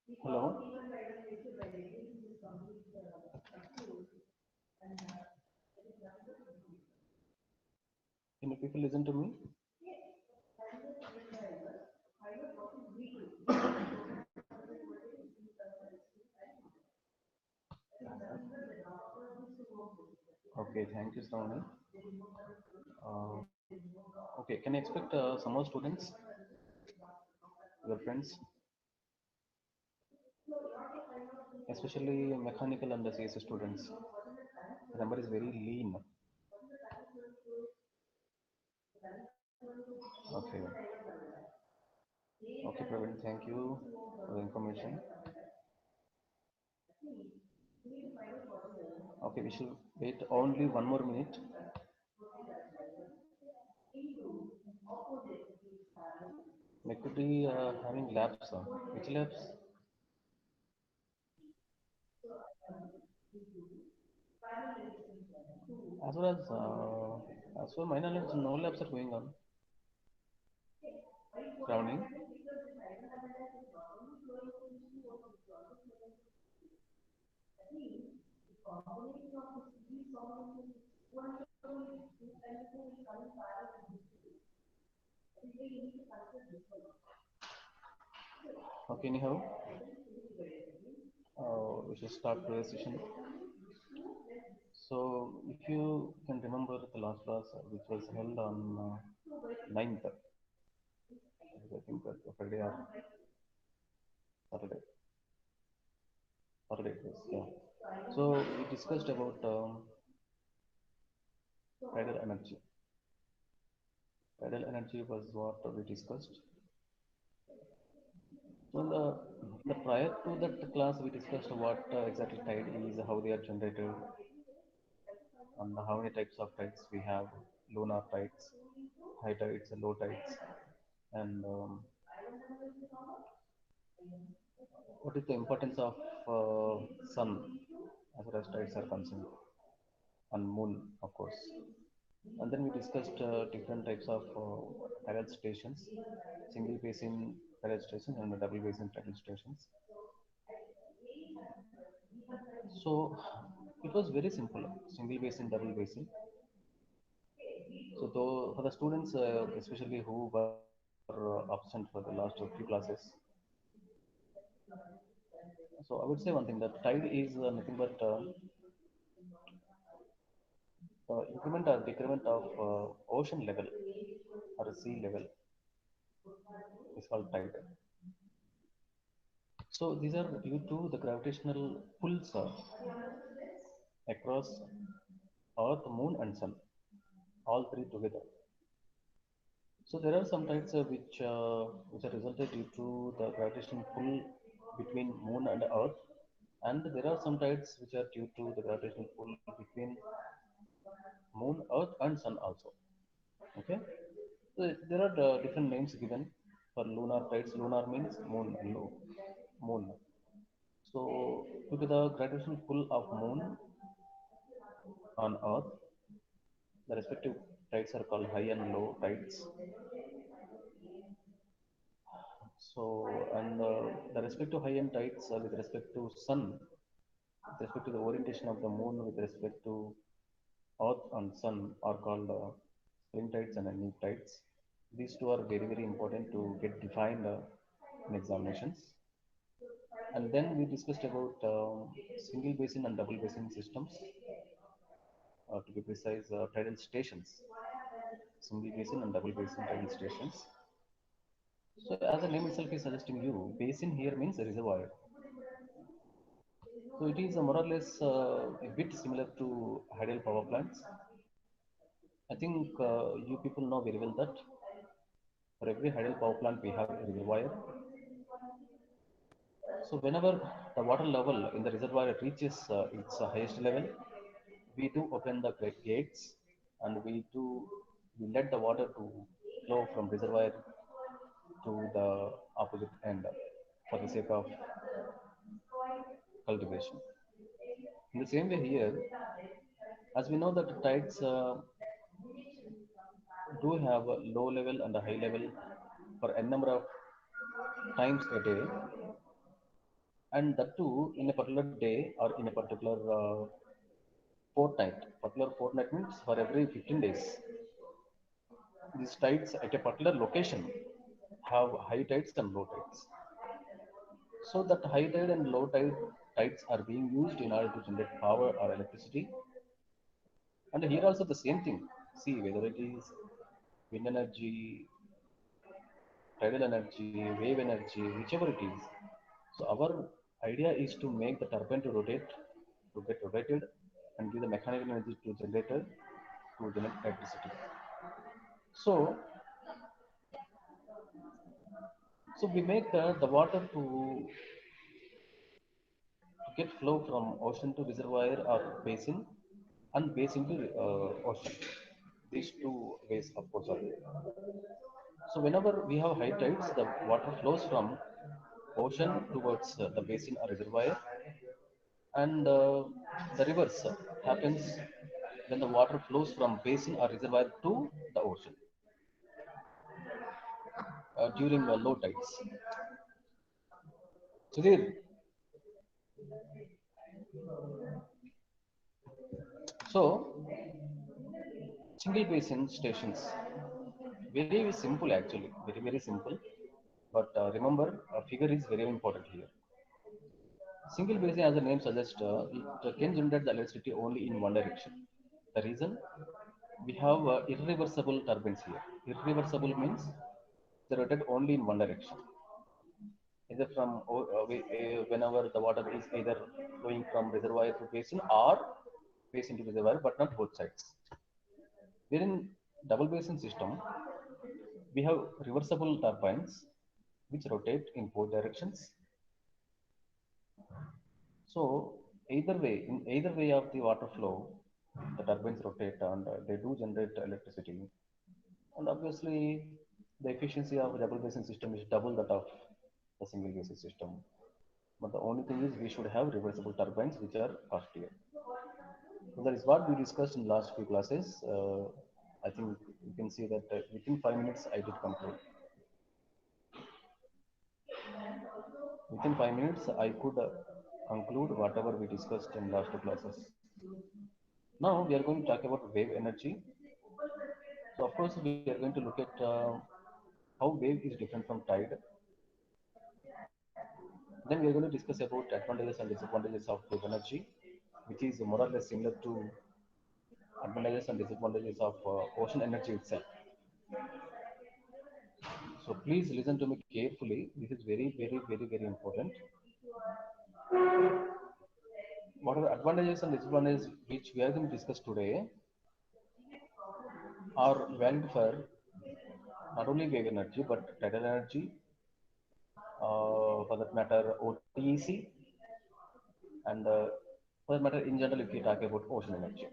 Hello, can you people listen to me? Okay, thank you, Stavani. Uh, okay, can I expect some more students, your friends, especially mechanical and the CSS students? The number is very lean. Okay, okay, Praveen, thank you for the information. Okay, we should wait only 1 more minute. We could be having labs. Which labs? As far my knowledge, no labs are going on. Surrounding. Okay, anyhow, we should start the session. So, if you can remember the last class, which was held on 9th, I think that Friday or Saturday, Saturday it was, yeah. So, we discussed about tidal energy. Tidal energy was what we discussed. So, the prior to that class, we discussed what exactly tide is, how they are generated, and how many types of tides we have: lunar tides, high tides, low tides, and what is the importance of sun as far as tides are concerned, and moon, of course. And then we discussed different types of tidal stations: single basin tidal station and double basin tidal stations. So it was very simple: single basin, double basin. So though for the students, especially who were absent for the last few classes, so I would say one thing, that tide is nothing but increment or decrement of ocean level or sea level is called tide. So these are due to the gravitational pulls across Earth, Moon, and Sun, all three together. So there are some tides which are resulted due to the gravitational pull between Moon and Earth, and there are some tides which are due to the gravitational pull between Moon, Earth, and Sun also. Okay, so there are different names given for lunar tides. Lunar means moon, moon. So due to the gravitational pull of Moon on Earth, the respective tides are called high and low tides. So, and the respective high and tides with respect to Sun, with respect to the orientation of the Moon, with respect to Earth and Sun, are called spring tides and neap tides. These two are very, very important to get defined in examinations. And then we discussed about single basin and double basin systems, to be precise, tidal stations, single basin and double basin tidal stations. So, as the name itself is suggesting you, basin here means reservoir. So, it is more or less a bit similar to hydel power plants. I think you people know very well that for every hydel power plant we have a reservoir. So, whenever the water level in the reservoir reaches its highest level, we do open the gates, and we let the water to flow from reservoir to the opposite end for the sake of cultivation. In the same way here, as we know that tides do have a low level and a high level for a number of times a day. and that too in a particular day or in a particular fortnight. Particular fortnight means for every 15 days. These tides at a particular location have high tides and low tides. So that high tide and low tides are being used in order to generate power or electricity. And here also the same thing. See whether it is wind energy, tidal energy, wave energy, whichever it is. So our idea is to make the turbine to rotate, to get rotated, and give the mechanical energy to generator to generate electricity. So, so we make the water to get flow from ocean to reservoir or basin, and basin to ocean. These two ways, of course, are there. So whenever we have high tides, the water flows from ocean towards the basin or reservoir, and the reverse happens when the water flows from basin or reservoir to the ocean during low tides. Sudhir, so single basin stations, very simple actually, very simple. But remember, a figure is very important here. Single basin, as the name suggests, it can generate the electricity only in one direction. The reason, we have irreversible turbines here. Irreversible means they rotate only in one direction. Either from whenever the water is either flowing from reservoir to basin or basin to reservoir, but not both sides. Wherein double basin system, we have reversible turbines which rotate in both directions. So in either way of the water flow, the turbines rotate and they do generate electricity. And obviously, the efficiency of a double basin system is double that of the single basin system. But the only thing is we should have reversible turbines which are costlier. So that is what we discussed in last few classes. I think you can see that within 5 minutes I did conclude. Within 5 minutes I could conclude whatever we discussed in last two classes. Now we are going to talk about wave energy. So of course we are going to look at how wave is different from tide. Then we are going to discuss about advantages and disadvantages of wave energy, which is more or less similar to advantages and disadvantages of ocean energy itself. So please listen to me carefully. This is very important. What are the advantages and disadvantages which we are going to discuss today are valid for not only wave energy but tidal energy, for that matter OTEC, and for that matter in general if you talk about ocean energy.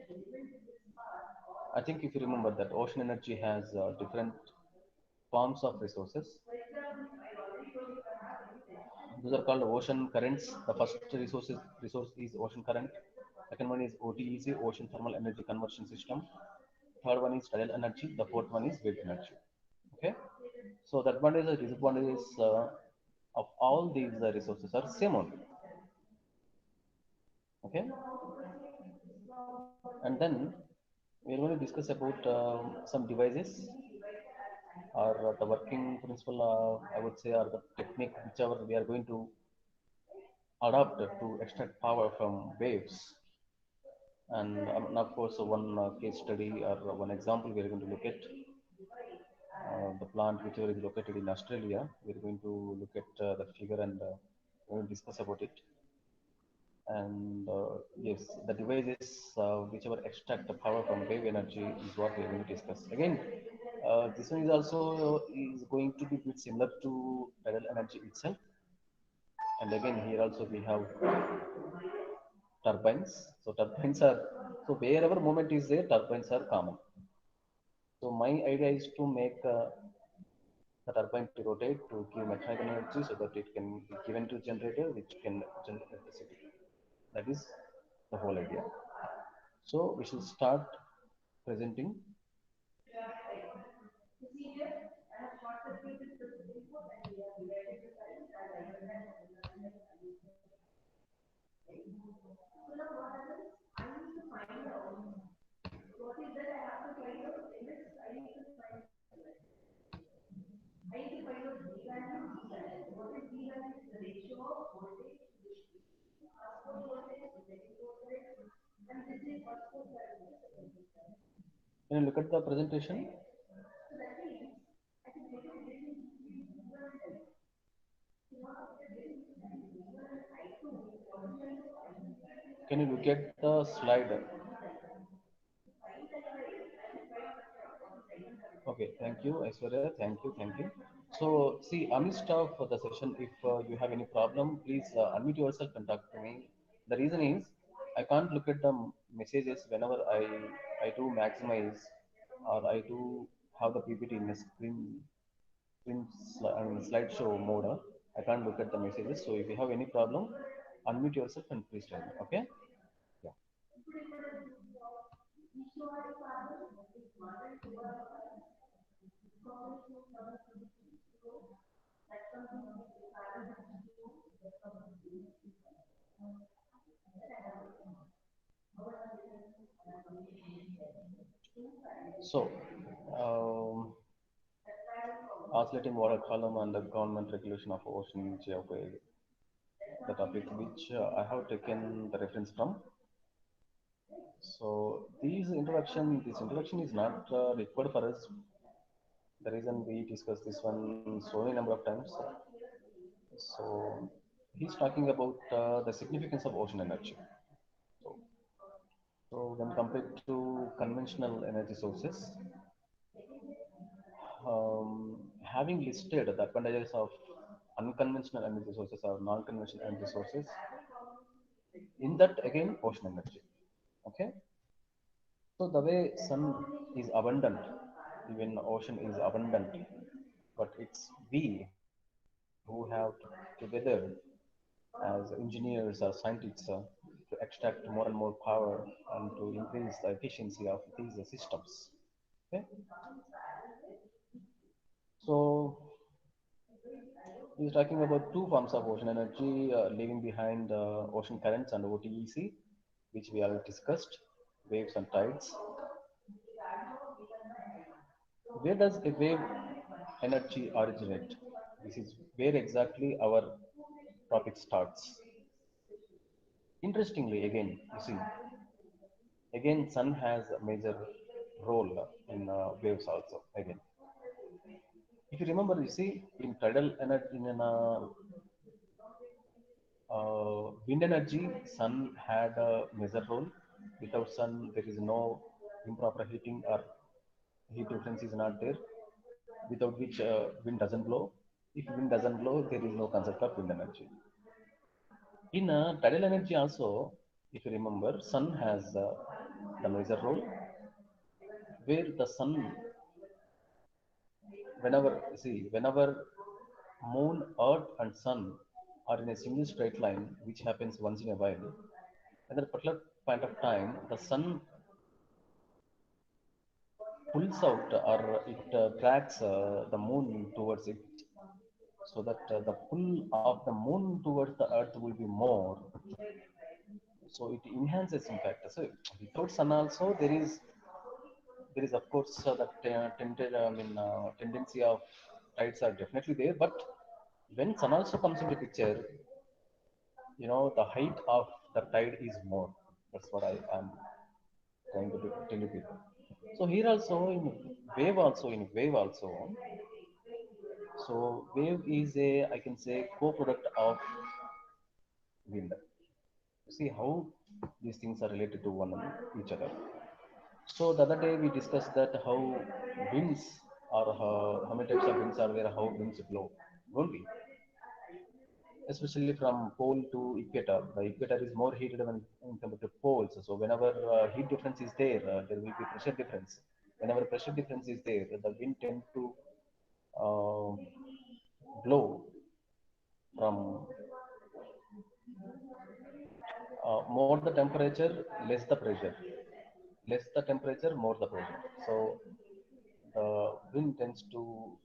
I think if you remember that ocean energy has different forms of resources. Those are called ocean currents. The first resource is ocean current. Second one is OTEC, ocean thermal energy conversion system. Third one is tidal energy. The fourth one is wave energy. Okay. So the advantages and disadvantages of all these resources are same only. Okay. And then we are going to discuss about some devices or the working principle. I would say, or the technique, whichever we are going to adopt to extract power from waves. And of course, one case study or one example we are going to look at the plant whichever is located in Australia. We are going to look at the figure and we will discuss about it. And yes, the devices whichever extract the power from wave energy is what we are going to discuss. Again, this one is also is going to be bit similar to tidal energy itself. And again, here also we have turbines. So turbines are so wherever movement is there, turbines are common. So my idea is to make the turbine to rotate to give mechanical energy so that it can be given to generator which can generate electricity. That is the whole idea. So we should start presenting. Can you look at the presentation? Can you look at the slide? Okay, thank you, Aishwarya. Thank you, thank you. So, see, amidst of the session, if you have any problem, please unmute yourself and talk to me. The reason is I can't look at the messages whenever I do maximize or I do have the PPT in the I mean, slideshow mode. I can't look at the messages. So, if you have any problem, unmute yourself and please tell me. Okay? Yeah. So, um, oscillating water column and the government regulation of ocean geography, the topic which I have taken the reference from. So this introduction is not required for us. The reason we discussed this one so many number of times. So he's talking about the significance of ocean energy. So, so when compared to conventional energy sources, having listed the advantages of unconventional energy sources or non-conventional energy sources, in that again ocean energy. Okay, so the way sun is abundant, even ocean is abundant, but it's we who have together as engineers or scientists to extract more and more power and to increase the efficiency of these systems. Okay, so he's talking about two forms of ocean energy, leaving behind ocean currents and OTEC, which we already discussed, waves and tides. Where does a wave energy originate? This is where exactly our topic starts. Interestingly, again, you see, again, sun has a major role in waves also. Again, if you remember, you see, in tidal energy, in wind energy, sun had a major role. Without sun, there is no improper heating or heat difference is not there. Without which wind doesn't blow. If wind doesn't blow, there is no concept of wind energy. In tidal energy also, if you remember, sun has the major role where the sun, whenever moon, earth, and sun are in a single straight line, which happens once in a while, at a particular point of time, the sun pulls out or it drags the moon towards it, so that the pull of the moon towards the earth will be more, so it enhances impact. So without sun also there is of course tendency of tides are definitely there, but when sun also comes into picture, the height of the tide is more. That's what I am trying to tell you people. So here also in wave also, so wave is a, I can say, co-product of wind. See how these things are related to each other. So the other day we discussed that how winds or how many types of winds are there, how winds blow, don't we? Especially from pole to equator. The equator is more heated when compared to poles. So whenever heat difference is there, there will be pressure difference. Whenever pressure difference is there, the wind tend to uh, blow from more the temperature, less the pressure. Less the temperature, more the pressure. So the wind tends to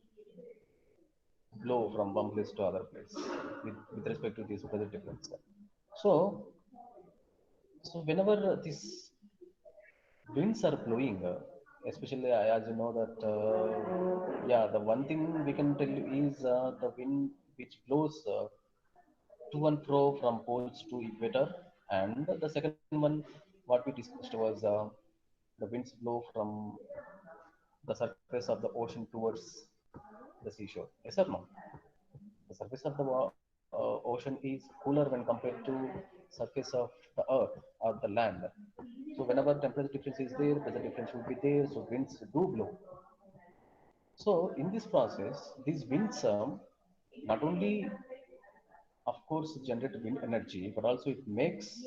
blow from one place to other place with respect to this pressure difference. So So whenever these winds are blowing, especially as you know that, yeah, the one thing we can tell you is the wind which blows to and fro from poles to equator, and the second one what we discussed was the winds blow from the surface of the ocean towards the seashore. Yes or no? The surface of the ocean is cooler when compared to surface of the earth or the land. So whenever temperature difference is there, pressure difference will be there. So winds do blow. So in this process, these winds not only, of course, generate wind energy, but also it makes.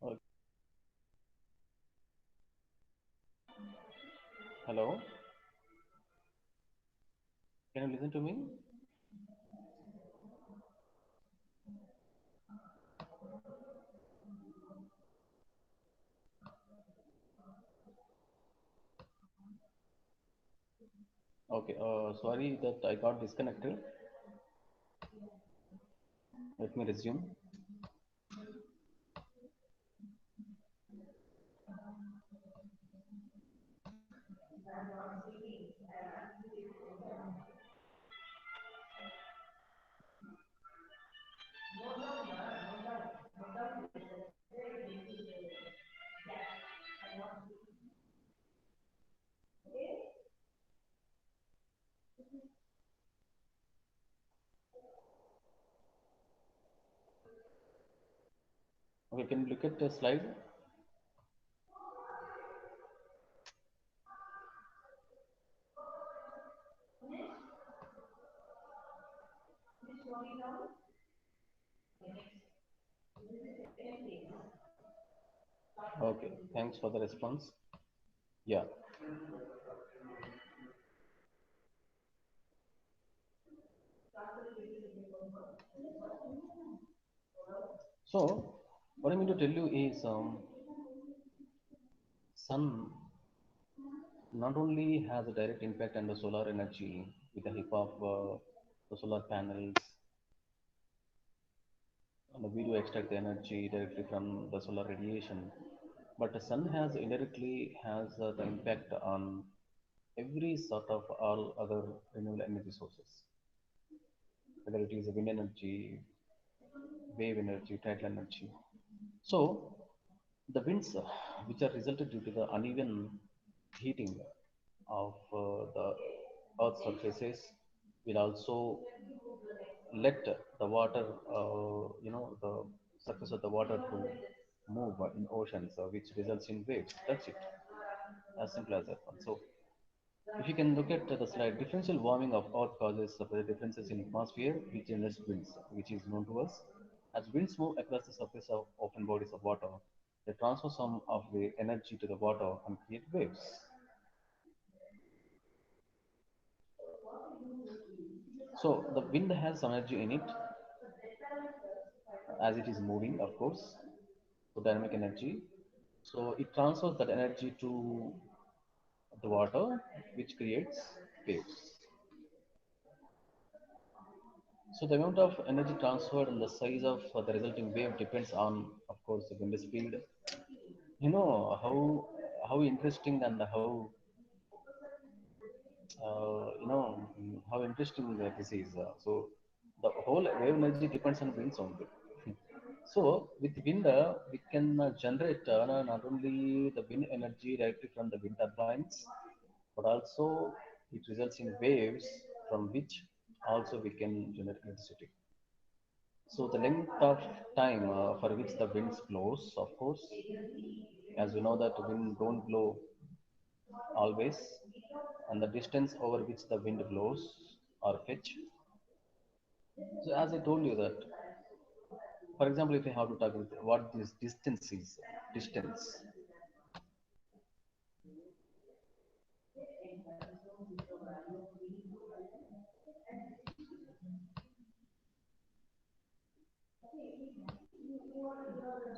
Uh, Hello, can you listen to me? Okay, sorry that I got disconnected. Let me resume. Okay, can you look at the slide? Okay, thanks for the response. Yeah. So, what I mean to tell you is, sun not only has a direct impact on the solar energy with the help of the solar panels, and we do extract the energy directly from the solar radiation, but the sun has indirectly has the impact on every sort of all other renewable energy sources, whether it is wind energy, wave energy, tidal energy. So the winds which are resulted due to the uneven heating of the Earth's surfaces will also let the water, the surface of the water to move in oceans, which results in waves. That's it. As simple as that one. So if you can look at the slide, differential warming of Earth causes differences in atmosphere, which generates winds, which is known to us. As winds move across the surface of open bodies of water, they transfer some of the energy to the water and create waves. So the wind has some energy in it as it is moving, of course, so dynamic energy. So it transfers that energy to the water, which creates waves. So the amount of energy transferred and the size of the resulting wave depends on, of course, the wind speed. You know how interesting and how how interesting this is. So the whole wave energy depends on winds only. So with wind, we can generate not only the wind energy directly from the wind turbines, but also it results in waves from which also we can generate electricity. So the length of time for which the winds blows, of course, as you know that wind don't blow always, and the distance over which the wind blows or pitch. So as I told you that, for example, if I have to talk with what this distance is, distance.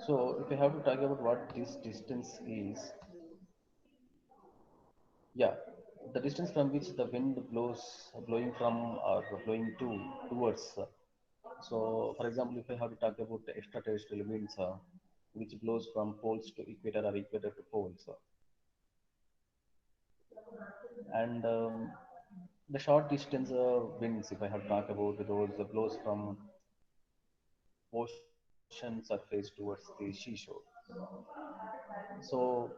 So if I have to talk about what this distance is, yeah, the distance from which the wind blows, blowing from or blowing towards. So, for example, if I have to talk about the extraterrestrial winds, which blows from poles to equator or equator to poles, and the short distance winds, if I have to talk about those blows from ocean surface towards the seashore. So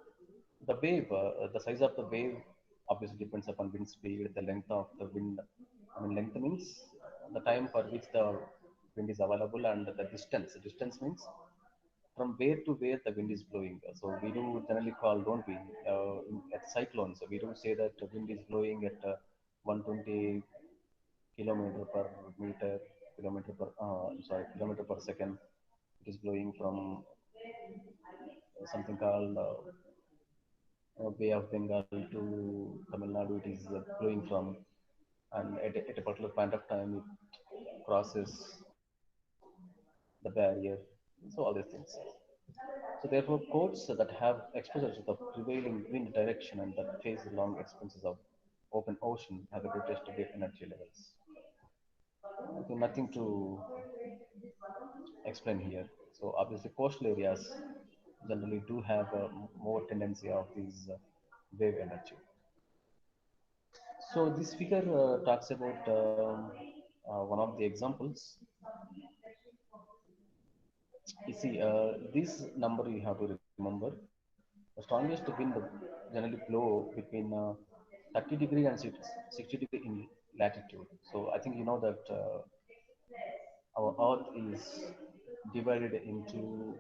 the wave, the size of the wave obviously depends upon wind speed, the length of the wind. I mean, length means the time for which the wind is available, and the distance. Distance means from where to where the wind is blowing. So we do generally call, don't we, at cyclones, we do say that the wind is blowing at 120 kilometer per meter, kilometer per second. It is blowing from something called Bay of Bengal to Tamil Nadu. It is blowing from, and at a particular point of time, it crosses the barrier. So all these things. So therefore, codes that have exposure to the prevailing wind direction and that face long expanses of open ocean have the greatest wave energy levels. I think nothing to explain here. So obviously, coastal areas generally do have a more tendency of these wave energy. So this figure talks about one of the examples. You see, this number you have to remember. The strongest wind generally blow between 30 degree and 60 degree in latitude. So I think you know that our Earth is divided into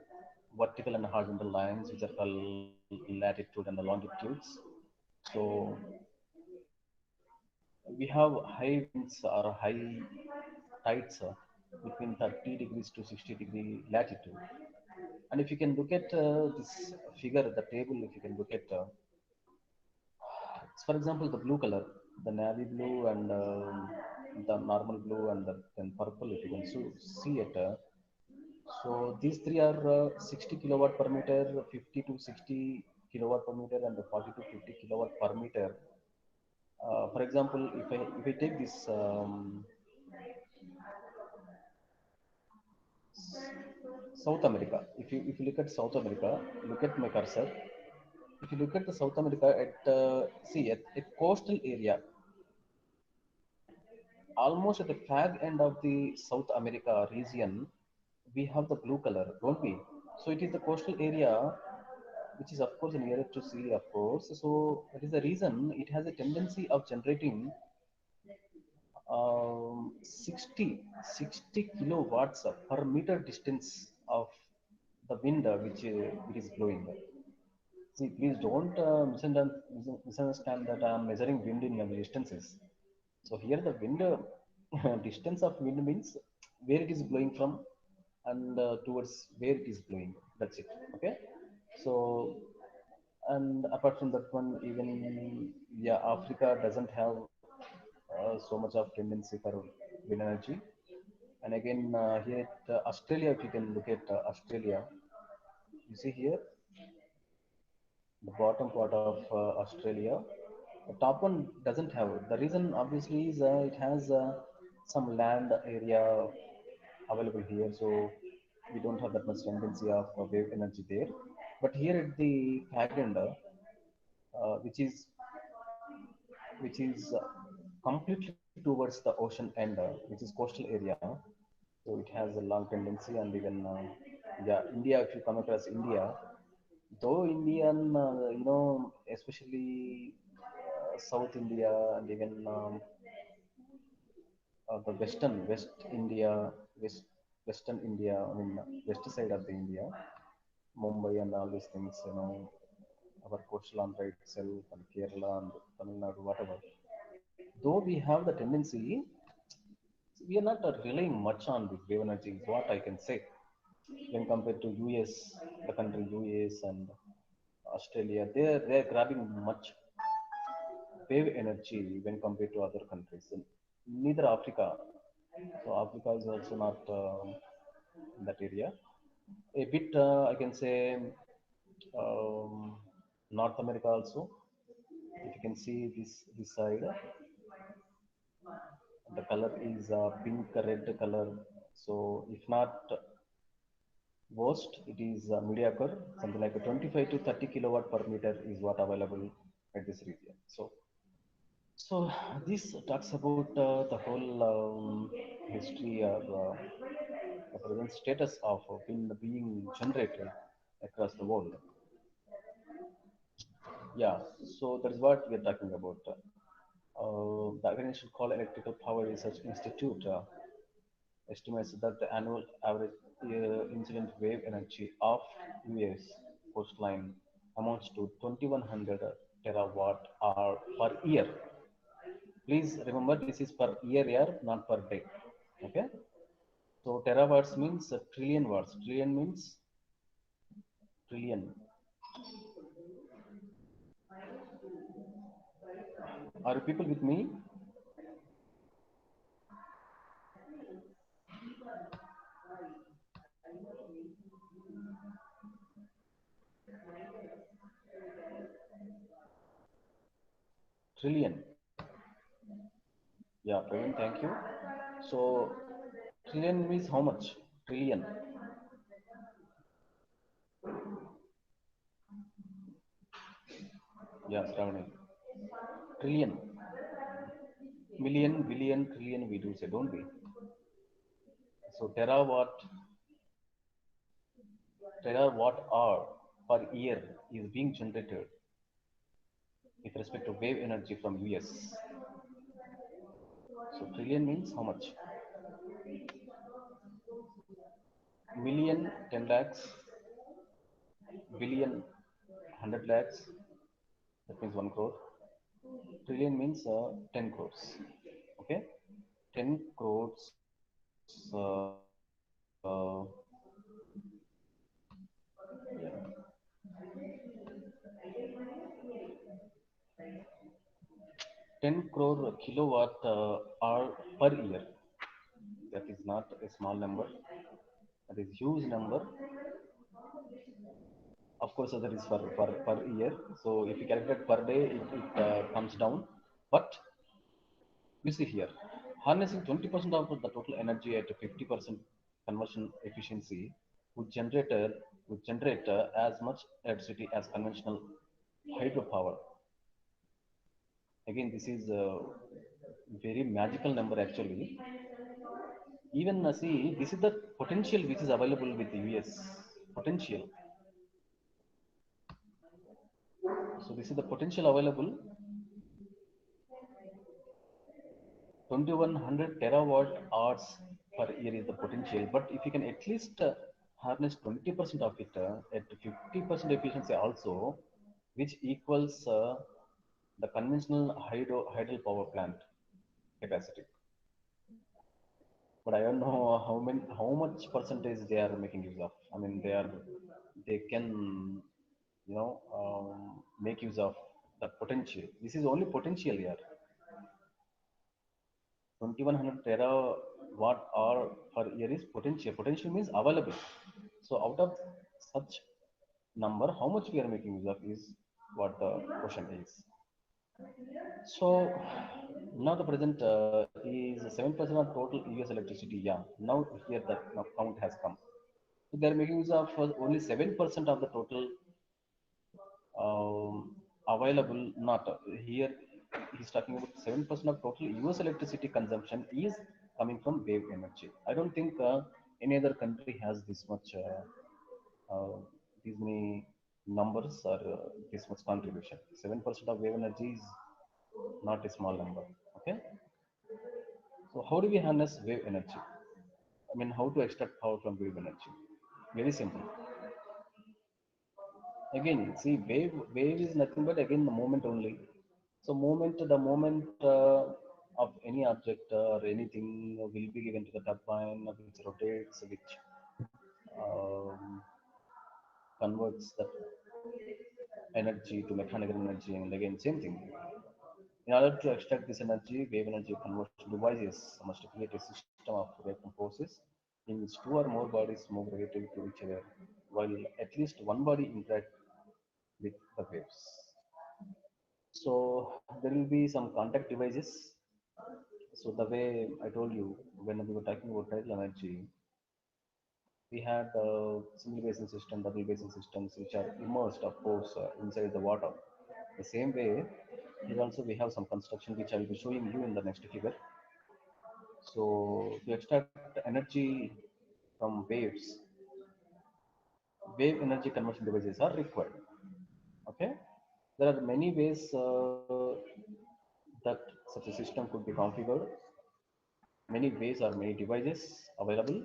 vertical and horizontal lines, which are called latitude and the longitudes. So we have high winds or high tides between 30 degrees to 60-degree latitude. And if you can look at this figure, the table, if you can look at, for example, the blue color, the navy blue and the normal blue and then purple, if you can see it. So these three are 60 kilowatt per meter, 50 to 60 kilowatt per meter, and 40 to 50 kilowatt per meter. For example, if I take this South America, if you look at South America, look at my cursor. If you look at the South America, at see at coastal area, almost at the fag end of the South America region, we have the blue color, don't we? So it is the coastal area, which is of course nearer to sea, of course. So that is the reason it has a tendency of generating 60 kilowatts per meter distance of the wind which is blowing. See, please don't misunderstand that I am measuring wind in distances. So here the wind distance of wind means where it is blowing from and towards where it is blowing. That's it. Okay. So and apart from that one, even yeah, Africa doesn't have so much of tendency for wind energy. And again, here at Australia, if you can look at Australia, you see here the bottom part of Australia. The top one doesn't have it. The reason obviously is it has some land area available here, so we don't have that much tendency of wave energy there. But here at the Fagenda, uh, which is which is completely towards the ocean end, which is coastal area, so it has a long tendency. And even yeah, India, if you come across India, though Indian, especially South India and even the West India, West Western India, I mean west side of the India, Mumbai and all these things, our coastal Andhra itself and Kerala and Tamil Nadu, whatever. Though we have the tendency, we are not relying much on this wave energy, is what I can say, when compared to US, the country US and Australia, they're grabbing much wave energy when compared to other countries. And neither Africa. So Africa is also not in that area. A bit, I can say, um, North America also. If you can see this side, the color is pink red color. So if not worst, it is mediocre. Something like a 25 to 30 kilowatt per meter is what available at this region. So this talks about the whole history or the present status of wind being generated across the world. Yeah, so that's what we're talking about. The International Coal Electrical Power Research Institute estimates that the annual average incident wave energy of US coastline amounts to 2100 terawatt hour per year. Please remember this is per year, not per day. Okay. So terawatts means a trillion watts. Trillion means trillion. Are you people with me? Trillion. Yeah, Praveen, thank you. So trillion means how much? Trillion. Yeah, Shravani. Trillion. Million, billion, trillion we do say, don't we? So terawatt hour per year is being generated with respect to wave energy from US. So trillion means how much? Million, 10 lakhs, billion, 100 lakhs, that means 1 crore. Trillion means 10 crores. Okay, 10 crores. 10 crore kilowatt hour per year. That is not a small number. That is huge number. Of course, that is per year. So if you calculate per day, it comes down. But you see here, harnessing 20% of the total energy at 50% conversion efficiency would generate as much electricity as conventional hydropower. Again, this is a very magical number actually. Even see, this is the potential which is available with the US. Potential. So this is the potential available. 2100 terawatt hours per year is the potential. But if you can at least harness 20% of it at 50% efficiency also, which equals the conventional hydro power plant capacity. But I don't know how much percentage they are making use of. I mean, they can, make use of the potential. This is only potential here. 2100 terawatt hour per year is potential. Potential means available. So out of such number, how much we are making use of is what the question is. So now the present is 7% of total US electricity. Yeah, now here the now count has come. So they are making use of only 7% of the total available. Not here he's talking about 7% of total US electricity consumption is coming from wave energy. I don't think any other country has this much uh, these many numbers or this much contribution. 7% of wave energy is not a small number. Okay, so how do we harness wave energy? I mean, how to extract power from wave energy? Very simple. Again, see, wave is nothing but again the moment only. So the moment of any object or anything will be given to the turbine which rotates, which um, converts that energy to mechanical energy, and again same thing. In order to extract this energy, wave energy conversion devices must create a system of reactive forces in which two or more bodies move relative to each other, while at least one body interact with the waves. So there will be some contact devices. So the way I told you when we were talking about tidal energy, we had single basin system, double basin systems, which are immersed, of course, inside the water. The same way, here also we have some construction which I will be showing you in the next figure. So to extract energy from waves, wave energy conversion devices are required. Okay, there are many ways that such a system could be configured. Many ways or many devices available.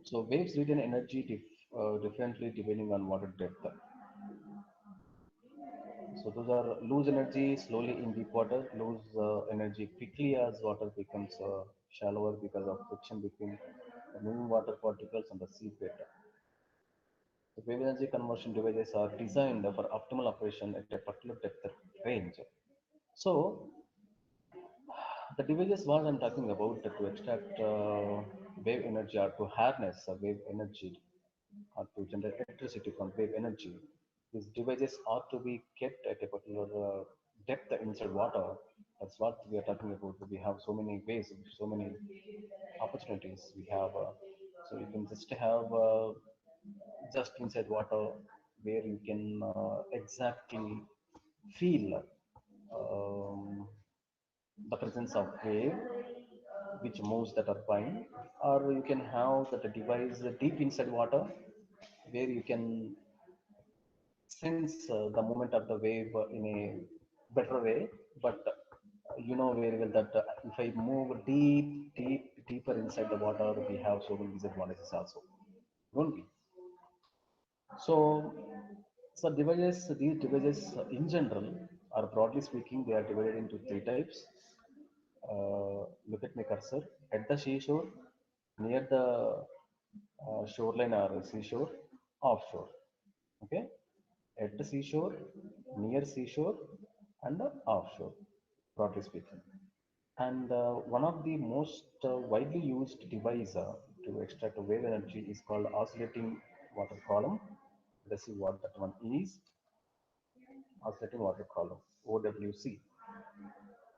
So waves retain energy differently depending on water depth. So those are lose energy slowly in deep water, lose energy quickly as water becomes shallower because of friction between the moving water particles and the seabed. The wave energy conversion devices are designed for optimal operation at a particular depth range. So the devices what I'm talking about to extract wave energy or to harness wave energy or to generate electricity from wave energy, these devices ought to be kept at a particular depth inside water. That's what we are talking about. We have so many ways, so many opportunities we have. So you can just have just inside water where you can exactly feel the presence of wave which moves the turbine, or you can have that device deep inside water where you can sense the movement of the wave in a better way. But you know very well that if I move deeper inside the water, we have so many disadvantages also, don't we? So, these devices in general are broadly speaking, they are divided into three types. Look at my cursor at the seashore, near the shoreline or seashore, offshore. Okay, at the seashore, near seashore, and offshore, broadly speaking. And one of the most widely used device to extract wave energy is called oscillating water column. Let's see what that one is. Oscillating water column, OWC.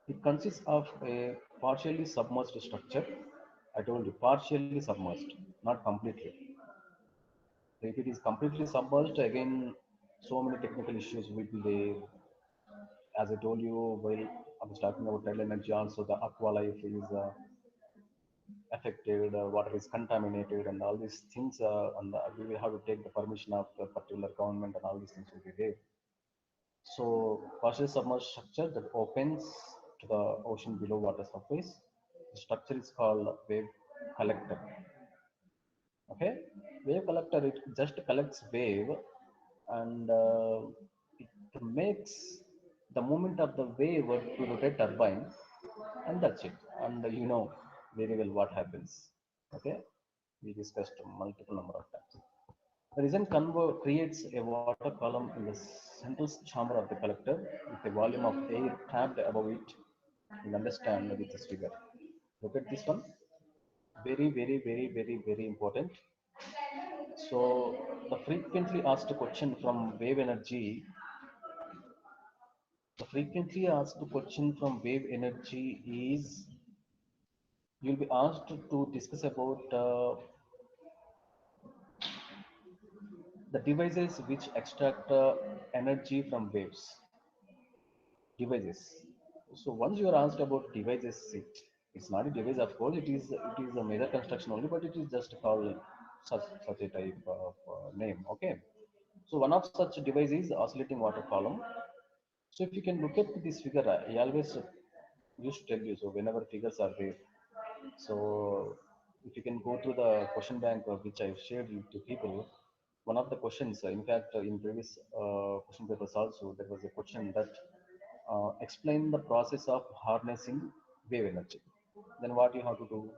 It consists of a partially submerged structure. I told you, partially submerged, not completely. So if it is completely submerged, again, so many technical issues will be there. As I told you, while I was talking about tidal energy, also the aqua life is affected, water is contaminated, and all these things. And we will have to take the permission of the particular government, and all these things will be there. So, partially submerged structure that opens to the ocean below water surface. The structure is called wave collector. Okay, wave collector, it just collects wave, and it makes the movement of the wave to rotate turbine, and that's it. And you know very well what happens. Okay, we discussed multiple number of times. The reason creates a water column in the central chamber of the collector with a volume of air trapped above it. You understand with this figure. Look at this one. Very, very, very, very, very important. So the frequently asked question from wave energy, the frequently asked question from wave energy is you'll be asked to discuss about the devices which extract energy from waves. Devices. So once you are asked about devices, it's not a device, of course. It is a major construction only, but it is just called such a type of name. Okay. So one of such device is oscillating water column. So if you can look at this figure, I always used to tell you. So whenever figures are there, so if you can go through the question bank which I've shared to people, one of the questions, in fact, in previous question papers also, there was a question that explain the process of harnessing wave energy. Then what you have to do?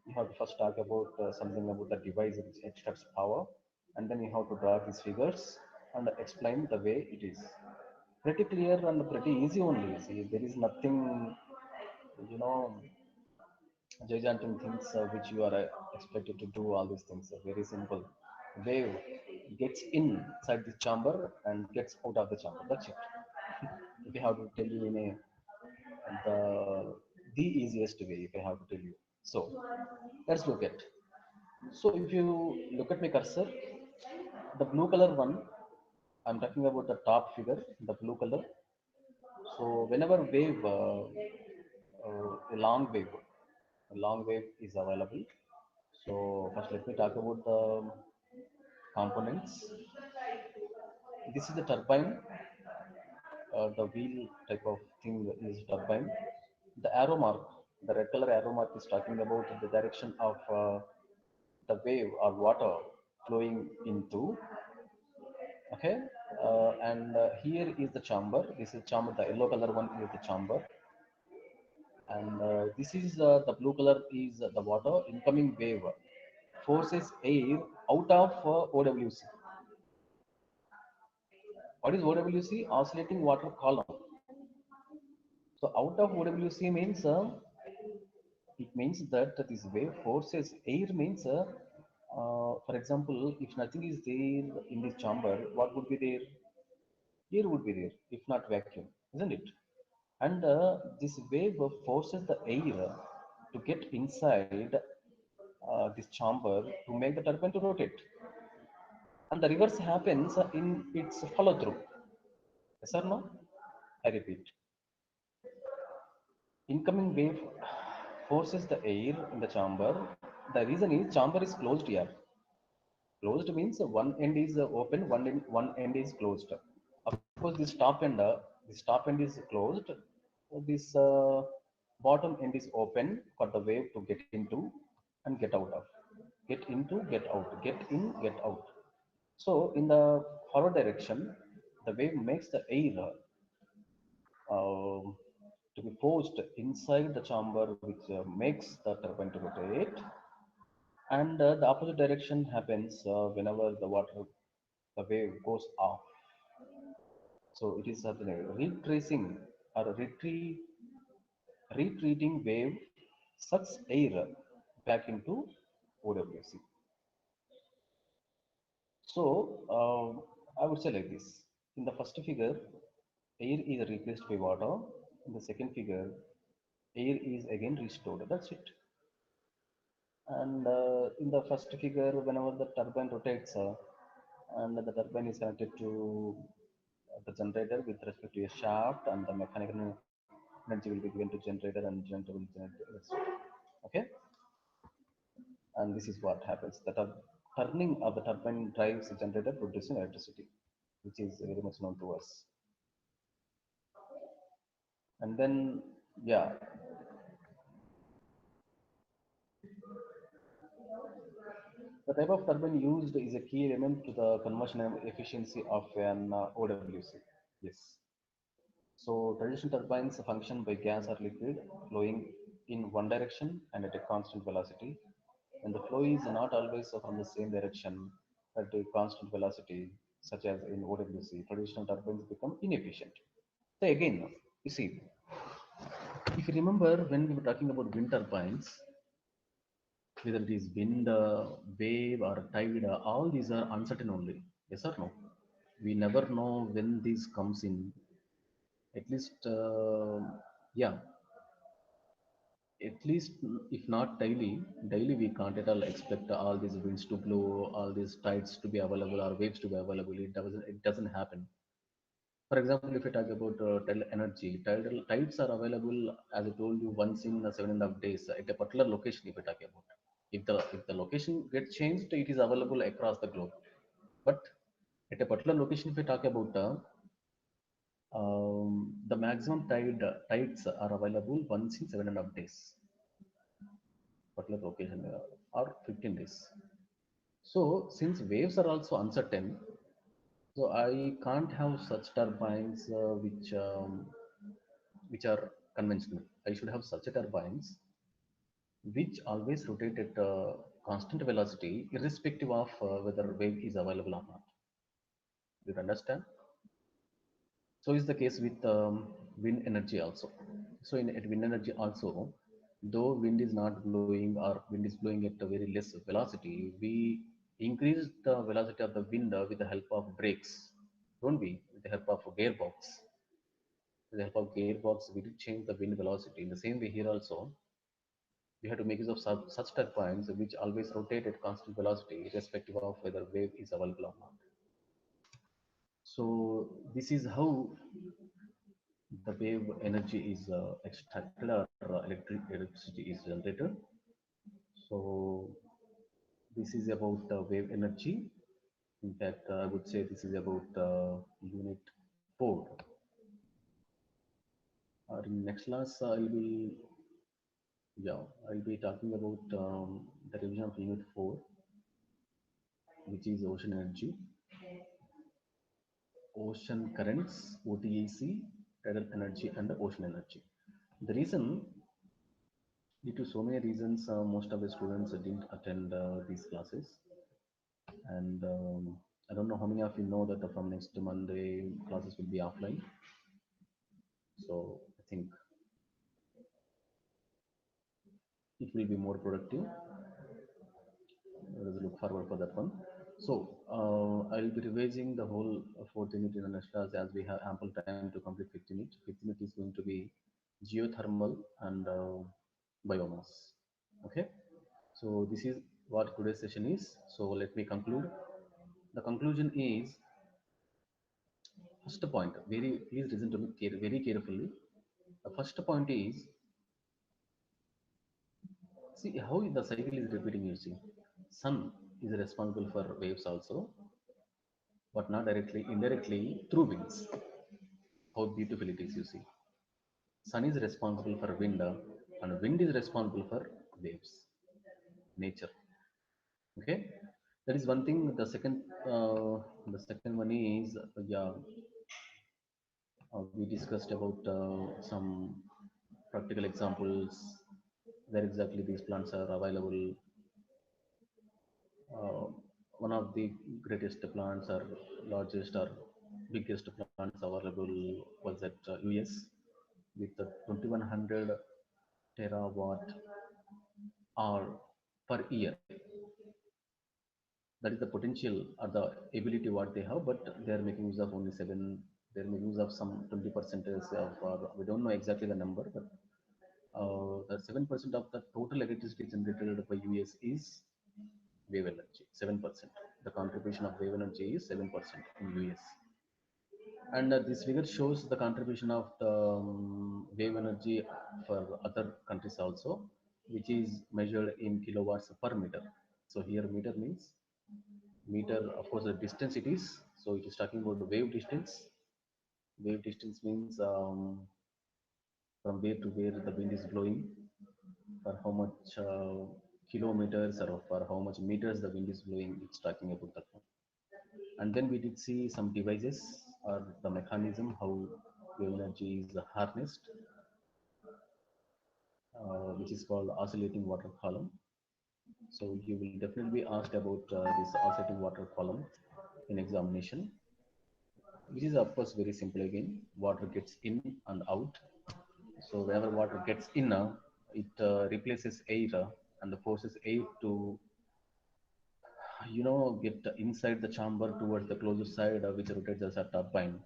You have to first talk about something about the device which extracts power, and then you have to draw these figures and explain the way it is. Pretty clear and pretty easy only. See, there is nothing, you know, gigantic things which you are expected to do. All these things are very simple. Wave gets inside the chamber and gets out of the chamber. That's it. If you have to tell you in a the easiest way, if I have to tell you. So let's look at. So if you look at my cursor, the blue color one, I'm talking about the top figure, the blue color. So whenever wave, a long wave is available. So first let me talk about the components. This is the turbine, the wheel type of thing is turbine. The arrow mark, the red color arrow mark is talking about the direction of the wave or water flowing into. Okay, and here is the chamber. This is chamber. The yellow color one is the chamber, and this is the blue color is the water incoming wave forces air out of OWC. What is OWC? Oscillating water column. So out of OWC means it means that this wave forces air means for example, if nothing is there in this chamber, what would be there? Air would be there, if not vacuum, isn't it? And this wave forces the air to get inside this chamber to make the turbine to rotate. And the reverse happens in its follow through. Yes or no? I repeat. Incoming wave forces the air in the chamber. The reason is chamber is closed here. Closed means one end is open, one end is closed. Of course, this top end is closed. This bottom end is open for the wave to get into and get out of. Get into, get out. Get in, get out. So in the forward direction, the wave makes the air to be forced inside the chamber, which makes the turbine to rotate. And the opposite direction happens whenever the wave goes off. So it is a retracing or retreating wave sucks air back into OWC. So I would say like this. In the first figure, air is replaced by water. In the second figure, air is again restored. That's it. And in the first figure, whenever the turbine rotates, and the turbine is connected to the generator with respect to a shaft, and the mechanical energy will be given to generator, and generator will generate electricity. Okay, and this is what happens. The turning of the turbine drives the generator producing electricity, which is very much known to us. And then, yeah, the type of turbine used is a key element to the conversion efficiency of an OWC. Yes. So traditional turbines function by gas or liquid flowing in one direction and at a constant velocity. And the flow is not always from the same direction at a constant velocity, such as in OWC, traditional turbines become inefficient. So again, you see, if you remember when we were talking about wind turbines, whether it is wind, wave, or tide, all these are uncertain only. Yes or no? We never know when this comes in. At least, yeah, at least if not daily we can't at all expect all these winds to blow, all these tides to be available or waves to be available. It doesn't happen. For example, if you talk about tidal energy, tides are available, as I told you, once in 7.5 days at a particular location. If you talk about, if the location gets changed, it is available across the globe. But at a particular location, if you talk about, the maximum tides are available once in 7.5 days, particular location, or 15 days. So since waves are also uncertain, so I can't have such turbines which are conventional. I should have such turbines which always rotate at constant velocity, irrespective of whether wave is available or not. You understand? So is the case with wind energy also. So at wind energy also, though wind is not blowing or wind is blowing at a very less velocity, we increase the velocity of the wind with the help of brakes, don't we? With the help of a gearbox. With the help of gearbox, we did change the wind velocity. In the same way here also, we have to make use of such turbines which always rotate at constant velocity, irrespective of whether wave is available or not. So this is how the wave energy is extracted, or electricity is generated. So this is about wave energy. In fact, I would say this is about unit 4. In next class, I'll be talking about the revision of unit 4, which is ocean energy, ocean currents, OTEC, tidal energy, and ocean energy. The reason, due to so many reasons, most of the students didn't attend these classes. And I don't know how many of you know that from next Monday classes will be offline. So I think it will be more productive. Let us look forward for that one. So I'll be revising the whole fourth unit in the next class, as we have ample time to complete fifth unit. Fifth unit is going to be geothermal and biomass. Okay. So this is what today's session is. So let me conclude. The conclusion is, first point, please listen to me very carefully. The first point is, see how the cycle is repeating. You see, sun is responsible for waves also, but not directly, indirectly through winds. How beautiful it is, you see. Sun is responsible for wind, and wind is responsible for waves, nature. Okay. That is one thing. The second one is, yeah, we discussed about some practical examples where exactly these plants are available. Uh, One of the greatest plants or largest or biggest plants available was at US with the 2100 terawatt hour per year. That is the potential or the ability what they have, but they are making use of only seven. They are making use of some 20% of, we don't know exactly the number, but the 7% of the total electricity generated by US is wave energy. 7%. The contribution of wave energy is 7% in US. And this figure shows the contribution of the wave energy for other countries also, which is measured in kilowatts per meter. So here meter means meter, of course, the distance it is. So it is talking about the wave distance. Wave distance means from where to where the wind is blowing, for how much kilometers or for how much meters the wind is blowing. It's talking about that one. And then we did see some devices or the mechanism how wave energy is harnessed, which is called oscillating water column. So you will definitely be asked about this oscillating water column in examination, which is of course very simple again. Water gets in and out. So whenever water gets in, it replaces air and forces air to, get inside the chamber towards the closer side, which rotates as a turbine,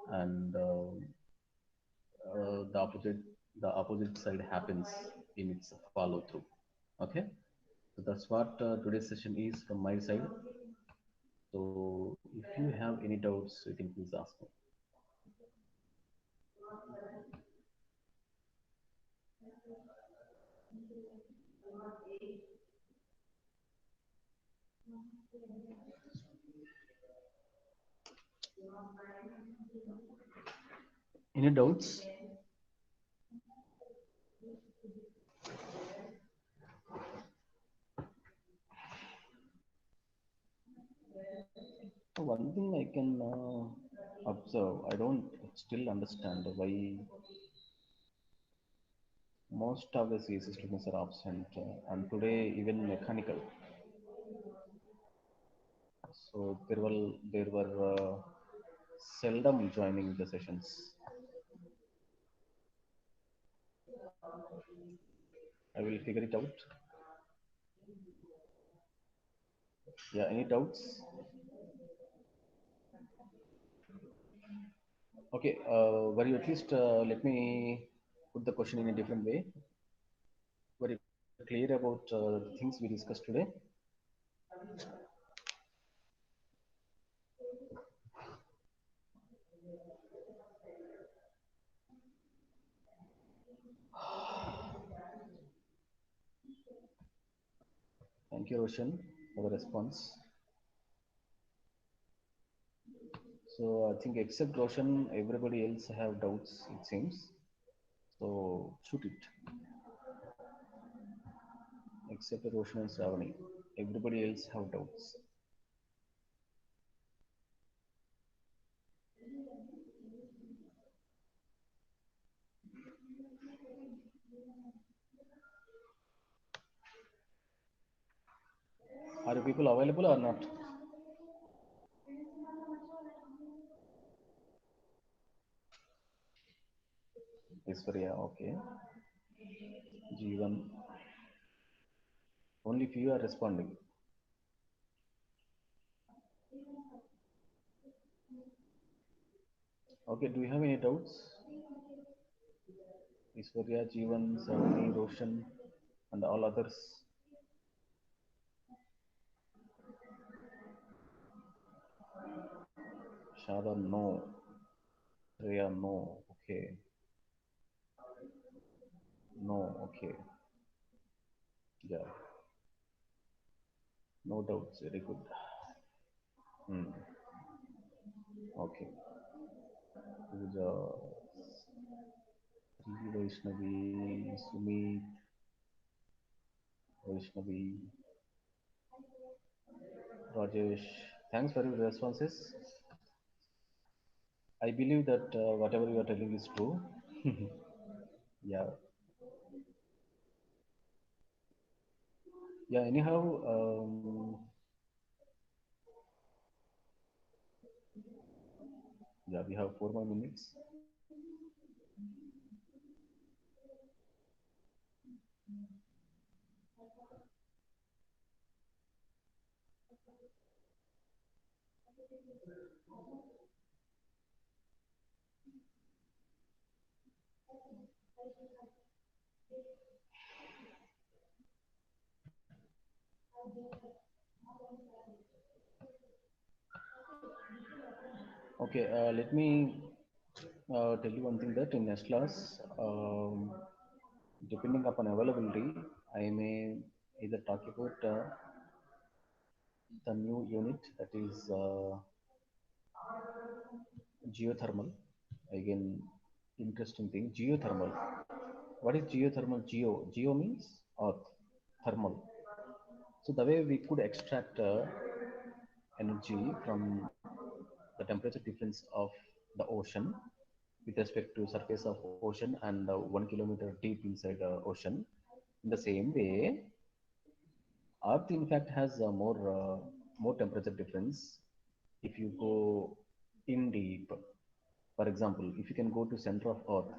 and the opposite side happens in its follow through. Okay, so that's what today's session is from my side. So if you have any doubts, you can please ask me. Any doubts? So one thing I can observe, I don't still understand why most of the CSC students are absent, and today even mechanical. So there were seldom joining the sessions. I will figure it out. Yeah, any doubts? Okay, were you at least let me put the question in a different way. Were you clear about the things we discussed today? Thank you, Roshan, for the response. So I think except Roshan, everybody else have doubts, it seems. So shoot it. Except Roshan and Shravani. Everybody else have doubts. Are you people available or not? Iswarya, okay. Jeevan. Only few are responding. Okay, do you have any doubts? Iswarya, Jeevan, Shravani, Roshan, and all others. Shada, no. Shreya, no. Okay. No, okay. Yeah, no doubts. Very good. Hmm. Okay. Pooja, Sri Vaishnavi, Sumit, Vaishnavi. Rajesh, thanks for your responses. I believe that whatever you are telling is true. Yeah, yeah. Anyhow, yeah, we have 4 more minutes. Okay, let me tell you one thing that in next class, depending upon availability, I may either talk about the new unit that is geothermal. Again, interesting thing, geothermal. What is geothermal? Geo means earth, thermal. So the way we could extract energy from the temperature difference of the ocean with respect to surface of ocean and 1 kilometer deep inside the ocean. In the same way, Earth in fact has more temperature difference if you go in deep. For example, if you can go to center of Earth,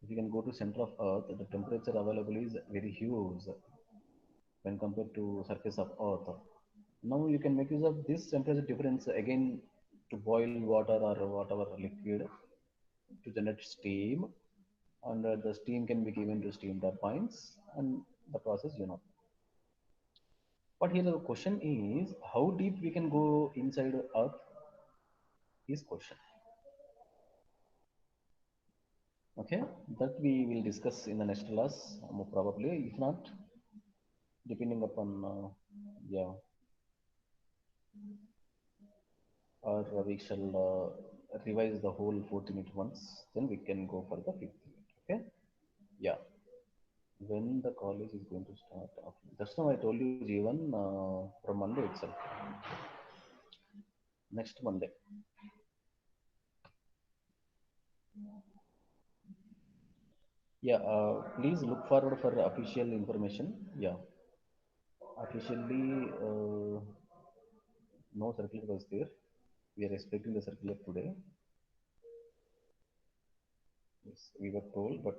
if you can go to center of Earth, the temperature available is very huge when compared to surface of Earth. Now you can make use of this temperature difference again to boil water or whatever liquid to generate steam, and the steam can be given to steam turbines, and the process you know. But here the question is how deep we can go inside Earth is question. Okay, that we will discuss in the next class, probably. If not, depending upon yeah, or we shall revise the whole 40 minute once. Then we can go for the 50 minute. Okay, yeah. When the college is going to start? That's why I told you, Jeevan, from Monday itself, next Monday. Yeah, please look forward for official information. Yeah, officially, no circular was there. We are expecting the circular today. Yes, we were told, but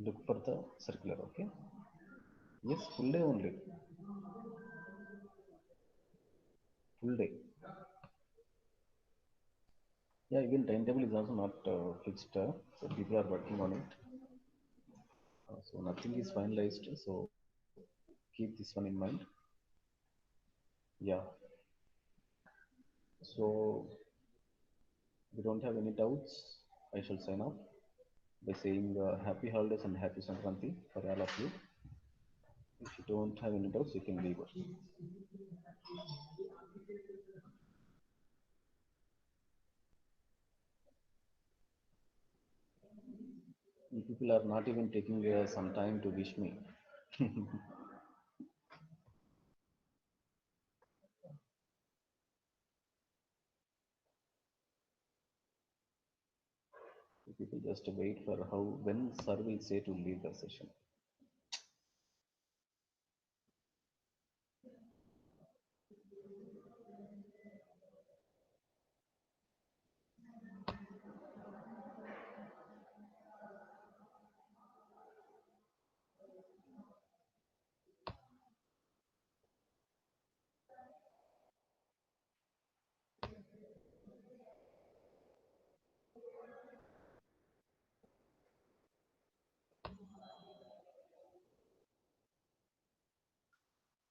look for the circular. Okay. Yes, full day only. Full day. Yeah, even timetable is also not fixed. So people are working on it. So nothing is finalized. So keep this one in mind. Yeah. So we don't have any doubts. I shall sign off by saying happy holidays and happy Sankranti for all of you. If you don't have any doubts, you can leave us. You people are not even taking some time to wish me. You people just wait for how when sir will say to leave the session.